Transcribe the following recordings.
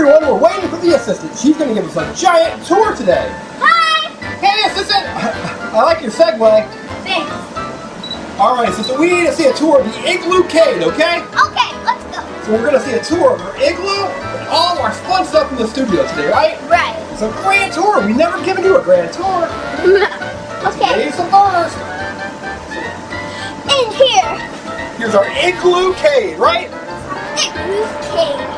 everyone, we're waiting for the assistant. She's going to give us a giant tour today. Hi! Hey, assistant! I like your Segway. Thanks. All right, assistant, we need to see a tour of the Igloo cave, okay? Okay, let's go. So we're going to see a tour of our Igloo and all of our fun stuff in the studio today, right? Right. It's a grand tour. We've never given you a grand tour. Okay. Here's the first. In here. Here's our Igloo cave, right? Igloo cave.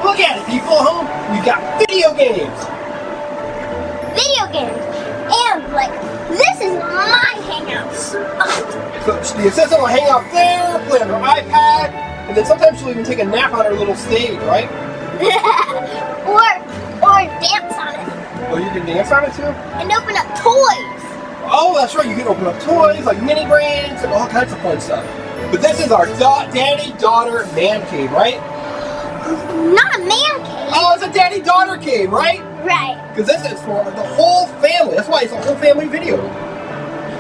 Look at it, people at home. We've got video games. Video games. And, like, this is my hangout spot. So the assistant will hang out there, play on her iPad, and then sometimes she'll even take a nap on her little stage, right? or dance on it. Oh, you can dance on it too? And open up toys. Oh, that's right. You can open up toys like mini brands and all kinds of fun stuff. But this is our daddy-daughter man cave, right? Not a man cave. Oh, it's a daddy-daughter cave, right? Right. Because this is for the whole family. That's why it's a whole family video.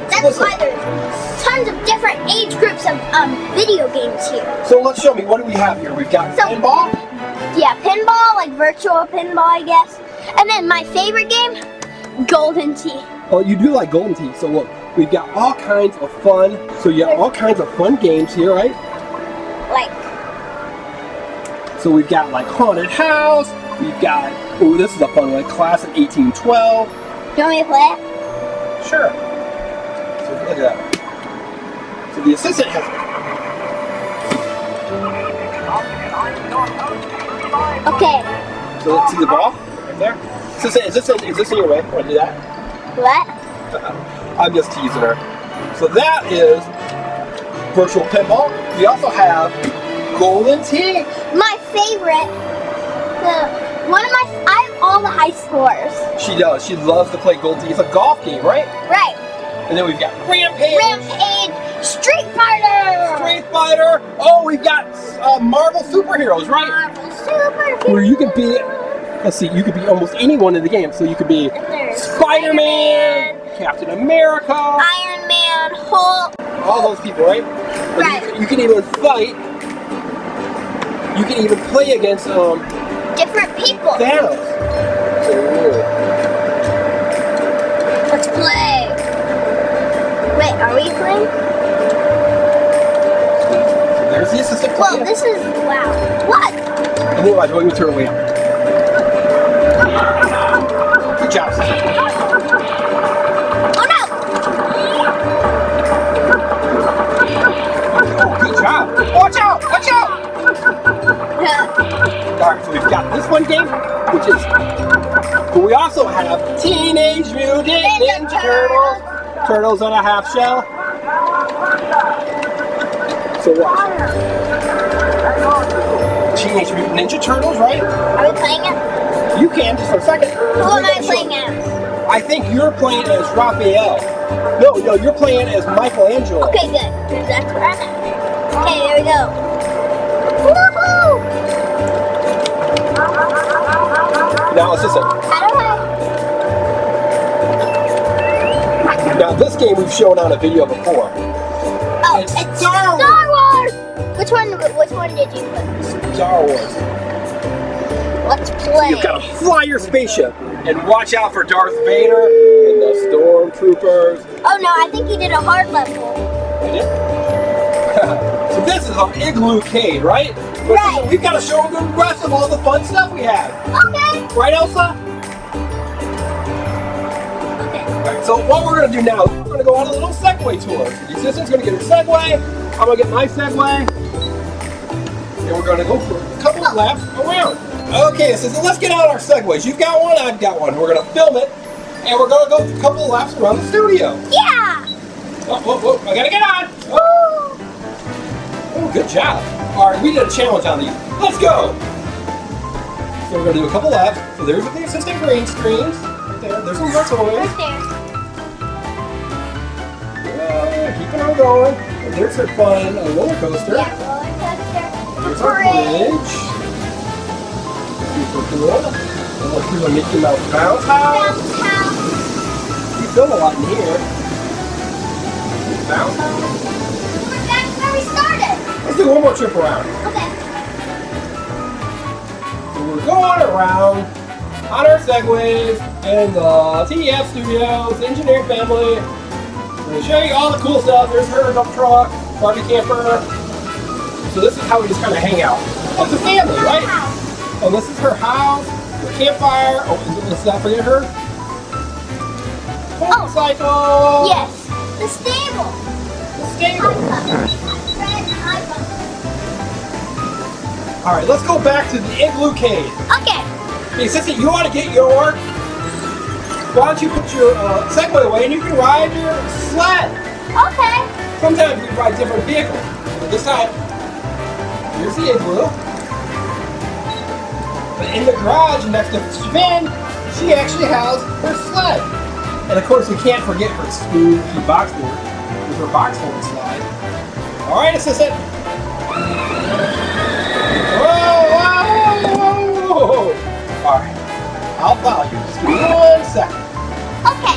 That's why there's tons of different age groups of video games here. So let's show me. What do we have here? We've got pinball. Yeah, pinball, like virtual pinball, I guess. And then my favorite game, Golden Tee. Oh, you do like Golden Tee. So look, we've got all kinds of fun. So you have all kinds of fun games here, right? Like. So we've got like Haunted House. We've got, oh, this is a fun one, Class of 1812. You want me to play it? Sure. So look at that. So the assistant has. Okay. So let's see the ball right there. Is this in your way? Want to do that? What? I'm just teasing her. So that is virtual pinball. We also have Golden Tee. My favorite. I have all the high scores. She does. She loves to play Golden Tee. It's a golf game, right? Right. And then we've got Rampage. Street Fighter. Street Fighter. Oh, we've got Marvel superheroes, right? Marvel superheroes. Where you can be, let's see, you could be almost anyone in the game. So you could be Spider-Man, Captain America, Iron Man, Hulk. all those people, right? Right. You can even fight. You can even play against different people. Thanos. Let's play. Wait, are we playing? So there's the assistant. Whoa, this is, wow. What? And then watch, let me turn away. Good job, assistant. Oh no! Oh, good job. Watch out! Watch out! Alright, so we've got this one game, which is, but we also have Teenage Mutant Ninja Turtles. Turtles on a half shell. So watch. Teenage Mutant Ninja Turtles, right? Are we playing it? You can, just for a second. Who am I playing as? I think you're playing as Raphael. No, you're playing as Michelangelo. Okay, good. Because that's where I'm at. Okay, there we go. Woohoo! Now, assistant. Now, this game we've shown on a video before. Oh, it's Star Star Wars! Which one did you put? Star Wars. Let's play. You've got to fly your spaceship and watch out for Darth Vader and the stormtroopers. Oh no, I think you did a hard level. I did? So this is our Igloo cave, right? Right. We've got to show them the rest of all the fun stuff we have. Okay. Right, Elsa? Okay. Right, so what we're going to do now is we're going to go on a little Segway tour. The assistant's going to get her Segway. I'm going to get my Segway. And we're going to go for a couple of laps around. Okay, assistant, let's get out our Segways. You've got one, I've got one. We're going to film it, and we're going to go a couple of laps around the studio. Yeah! Oh, I got to get on. Oh, good job. All right, we did a challenge on these. Let's go. So we're going to do a couple laps. So there's the assistant green screens. Right there. There's some more toys. Right there. Keeping on going. And there's her fun roller coaster. Yeah, roller coaster. There's our bridge. Super cool. And look, here's a Mickey Mouse bounce house. Bounce house. We film a lot in here. Bounce house. That's where we started. Let's do one more trip around. Okay. So we're going around on our Segways in the TEF Studios, Engineering Family. We're going to show you all the cool stuff. There's her dump truck, party camper. So this is how we just kind of hang out as a family, right? And this is her house, her campfire. Oh, let's not forget her motorcycle. Yes, the stable. The stable. All right, let's go back to the Igloo cave. Okay. Hey, Sissy, you want to get your... Why don't you put your Segway away and you can ride your sled. Okay. Sometimes we ride different vehicles. But this time, here's the Igloo. But in the garage next to Sven, she actually has her sled. And of course, we can't forget her spooky box board with her box hold slide. All right, assistant. Whoa, whoa, whoa, whoa. All right, I'll follow you. Just give me 1 second. Okay.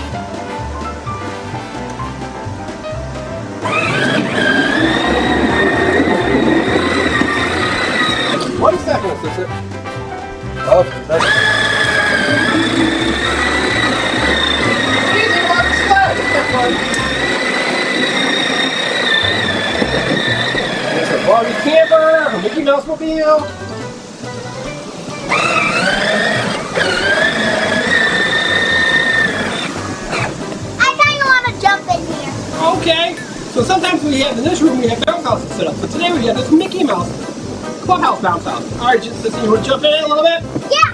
One second, assistant. Okay, that's it. Easy, watch the sled. It's that fun. There's her Barbie camper, her Mickey Mouse mobile. I kind of want to jump in here. Okay. So sometimes we have, in this room, we have bounce houses set up. But today we have this Mickey Mouse clubhouse bounce house. All right, Sissy, you want to jump in a little bit? Yeah.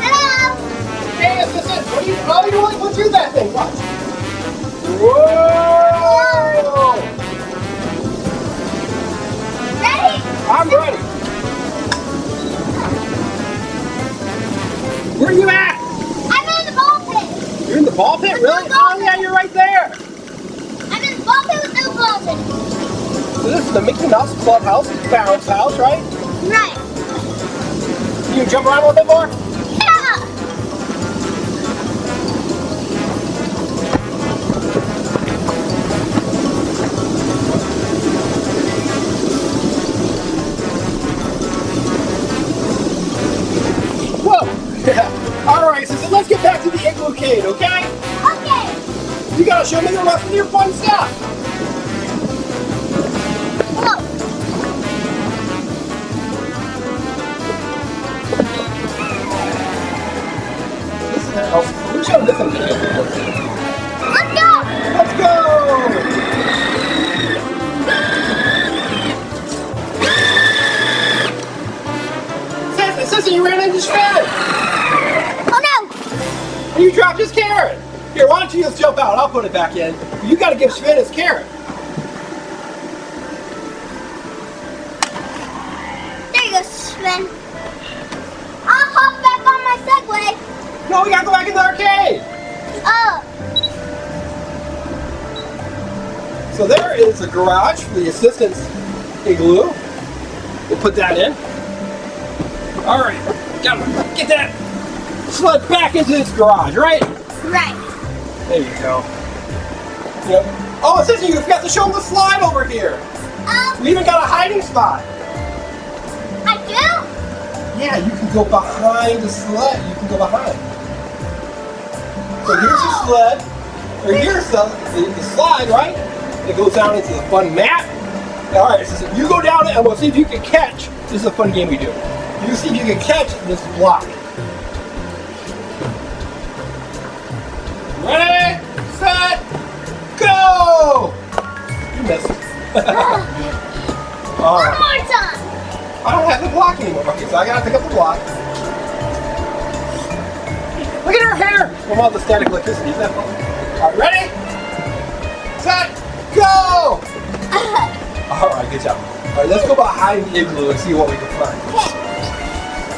Hello. Hey, assistant, what are you, oh, you know what? Let's use that thing. Watch. Whoa! Ready? I'm ready. Where are you at? I'm in the ball pit. You're in the ball pit, really? Oh yeah, you're right there. I'm in the ball pit with no balls in it. So this is the Mickey Mouse clubhouse, bounce house, right? Right. Can you jump around a little bit more? Yeah. Whoa! All right, so let's get back to the Igloo cave, okay? Okay. You gotta show me the rest of your fun stuff. Whoa. This is oh, let me show this one. Let's go. Let's go! Sissy, you ran into Sven! Oh no. And you dropped his carrot! Here, why don't you just jump out? I'll put it back in. You gotta give Sven his carrot. There you go, Sven. I'll hop back on my Segway. No, we gotta go back in the arcade! Oh. So there is a garage for the assistant's Igloo. We'll put that in. Alright, gotta get that sled back into its garage, right? Right. There you go. Yep. Oh, assistant, you forgot to show them the slide over here. We even got a hiding spot. I do? Yeah, you can go behind the sled. You can go behind. So here's the sled, or here's the slide, right? It goes down into the fun mat. All right, so you go down it, and we'll see if you can catch. This is a fun game we do. You see if you can catch this block. Ready, set, go! You missed. All One right. more time. I don't have the block anymore. Okay, so I gotta pick up the block. Look at her hair! From all the static electricity. Isn't that fun? Alright, ready? Set, go! Alright, good job. Alright, let's go behind the Igloo and see what we can find.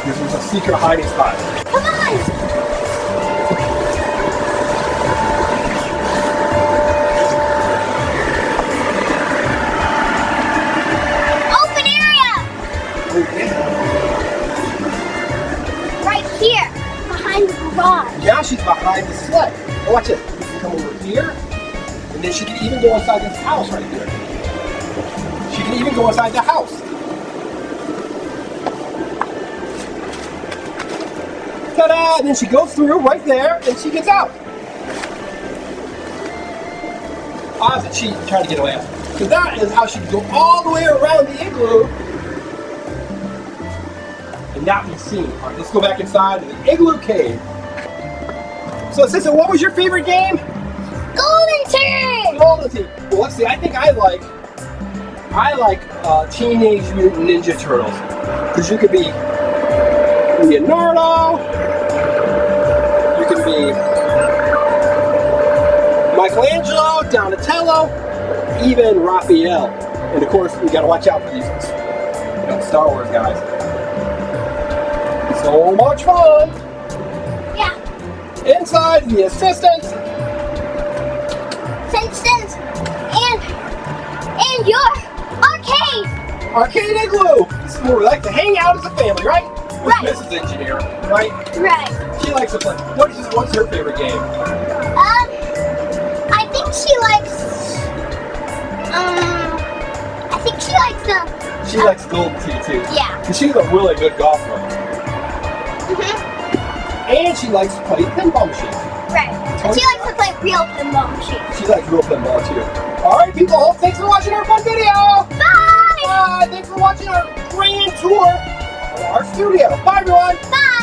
This was a secret hiding spot. Come on. Open area. Oh, yeah. Right here. she's behind the sled. Now watch this. You can come over here, and then she can even go inside this house right here. She can even go inside the house. Ta-da! And then she goes through right there, and she gets out. Oz and she trying to get away. So that is how she can go all the way around the igloo and not be seen. All right, let's go back inside of the igloo cave. So, Sister, what was your favorite game? Golden Team! Golden Team. Well, let's see. I think I like Teenage Mutant Ninja Turtles because you could be Leonardo. You can be Michelangelo, Donatello, even Raphael. And of course, we gotta watch out for these Star Wars guys. So much fun! Yeah. Inside, the assistants. And your arcade! Arcade Igloo! This is where we like to hang out as a family, right? With Right. Mrs. Engineer, right? Right. She likes to play. What's her favorite game? I think she likes the She likes Golden Tee too. yeah. Because she's a really good golfer. Mm-hmm. And she likes to play pinball machines. Right. And she likes to play real pinball machines. She likes real pinball too. Alright people, thanks for watching our fun video! Bye! Bye! Thanks for watching our grand tour of our studio. Bye everyone! Bye!